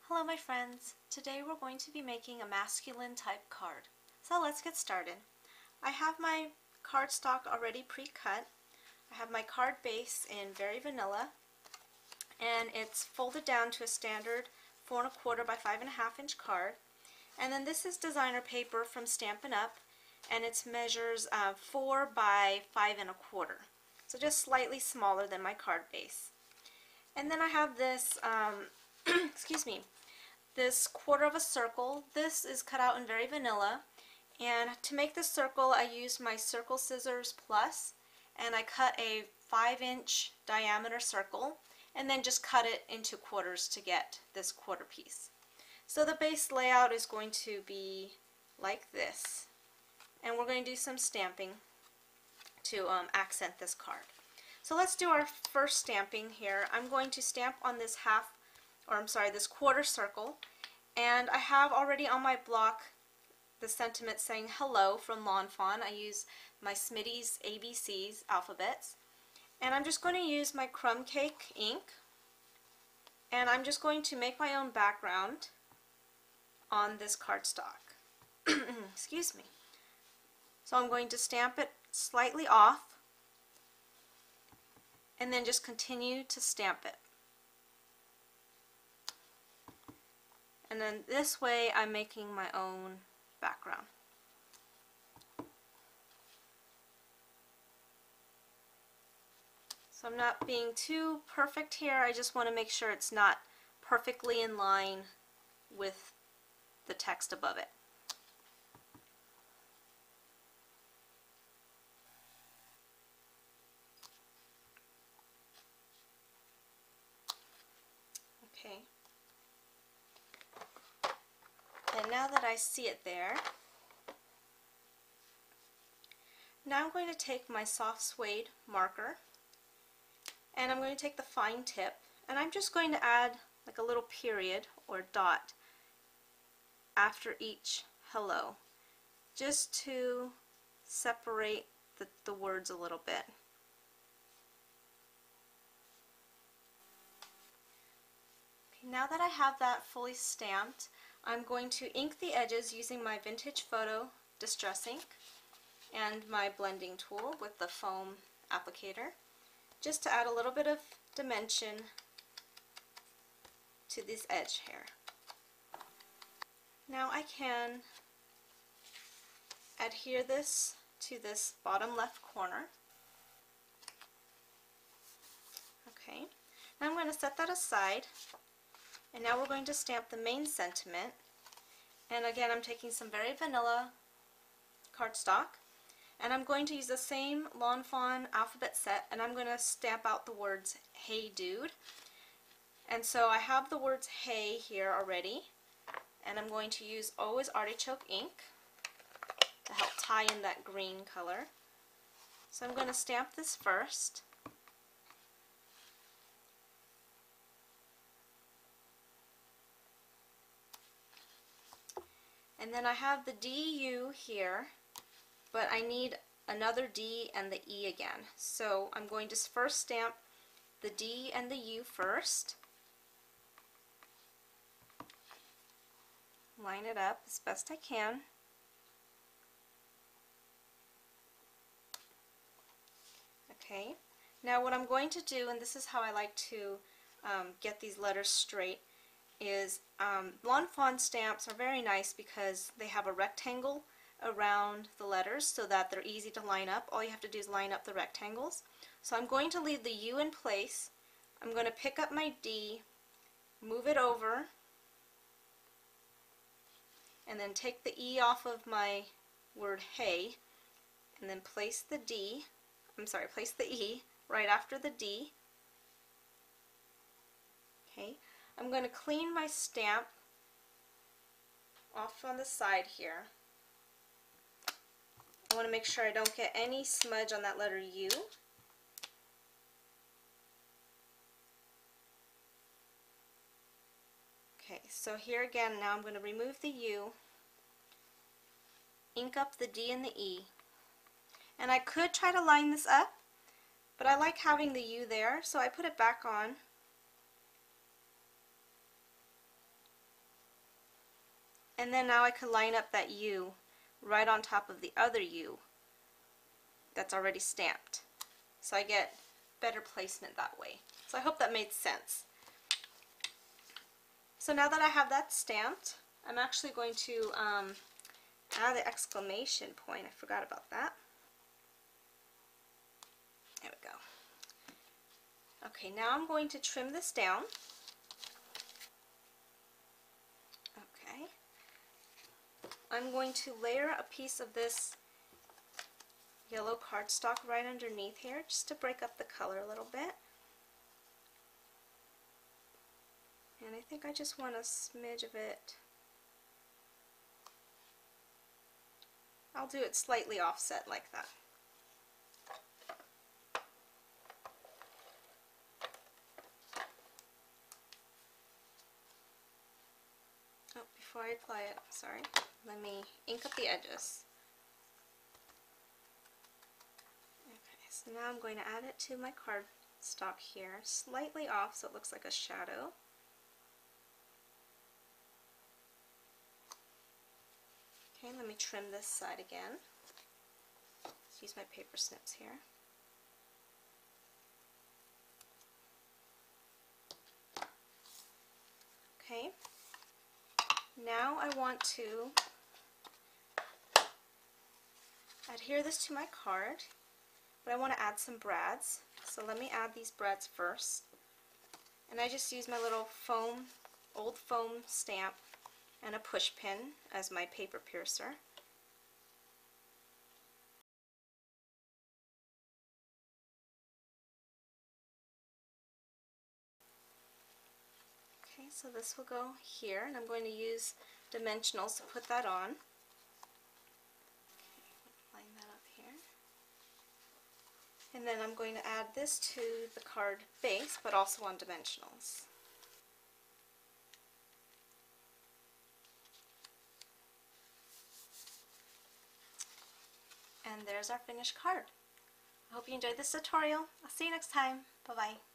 Hello my friends, today we're going to be making a masculine type card. So let's get started. I have my cardstock already pre-cut. I have my card base in Very Vanilla and it's folded down to a standard 4 1/4 by 5 1/2 inch card. And then this is designer paper from Stampin' Up! And it measures 4 by 5 1/4. So just slightly smaller than my card base. And then I have this, excuse me, this 1/4 of a circle. This is cut out in Very Vanilla, and to make this circle I used my Circle Scissors Plus, and I cut a 5-inch diameter circle and then just cut it into quarters to get this 1/4 piece. So the base layout is going to be like this, and we're going to do some stamping to accent this card. So let's do our first stamping here. I'm going to stamp on this this 1/4 circle, and I have already on my block the sentiment saying hello from Lawn Fawn. I use my Smitty's ABCs alphabets, and I'm just going to use my crumb cake ink, and I'm just going to make my own background on this cardstock. Excuse me. So I'm going to stamp it slightly off and then just continue to stamp it. And then this way I'm making my own background. So I'm not being too perfect here, I just want to make sure it's not perfectly in line with the text above it. Okay. And now that I see it there, now I'm going to take my soft suede marker and I'm going to take the fine tip and I'm just going to add like a little period or dot after each hello, just to separate the words a little bit. Okay, now that I have that fully stamped, I'm going to ink the edges using my Vintage Photo Distress ink and my blending tool with the foam applicator, just to add a little bit of dimension to this edge here. Now I can adhere this to this bottom left corner. Okay, now I'm going to set that aside. And now we're going to stamp the main sentiment, and again I'm taking some Very Vanilla cardstock, and I'm going to use the same Lawn Fawn alphabet set, and I'm going to stamp out the words "Hey Dude." And so I have the words "Hey" here already, and I'm going to use Always Artichoke ink to help tie in that green color. So I'm going to stamp this first. And then I have the DU here, but I need another D and the E again. So I'm going to first stamp the D and the U first. Line it up as best I can. Okay, now what I'm going to do, and this is how I like to get these letters straight, is Lawn Fawn stamps are very nice because they have a rectangle around the letters so that they're easy to line up. All you have to do is line up the rectangles. So I'm going to leave the U in place. I'm going to pick up my D, move it over, and then take the E off of my word hey, and then place the place the E right after the D. Okay. I'm going to clean my stamp off on the side here. I want to make sure I don't get any smudge on that letter U. Okay, so here again, now I'm going to remove the U, ink up the D and the E. And I could try to line this up, but I like having the U there, so I put it back on. And then now I can line up that U right on top of the other U that's already stamped. So I get better placement that way. So I hope that made sense. So now that I have that stamped, I'm actually going to add the exclamation point. I forgot about that. There we go. Okay, now I'm going to trim this down. Okay. I'm going to layer a piece of this yellow cardstock right underneath here just to break up the color a little bit. And I think I just want a smidge of it. I'll do it slightly offset like that. Oh, before I apply it, sorry, let me ink up the edges. Okay, so now I'm going to add it to my cardstock here, slightly off so it looks like a shadow. Okay, let me trim this side again. Let's use my paper snips here. Okay, now I want to adhere this to my card, but I want to add some brads. So let me add these brads first. And I just use my little foam, old foam stamp and a push pin as my paper piercer. Okay, so this will go here, and I'm going to use dimensionals to put that on. Okay, line that up here. And then I'm going to add this to the card base, but also on dimensionals. And there's our finished card. I hope you enjoyed this tutorial. I'll see you next time. Bye-bye.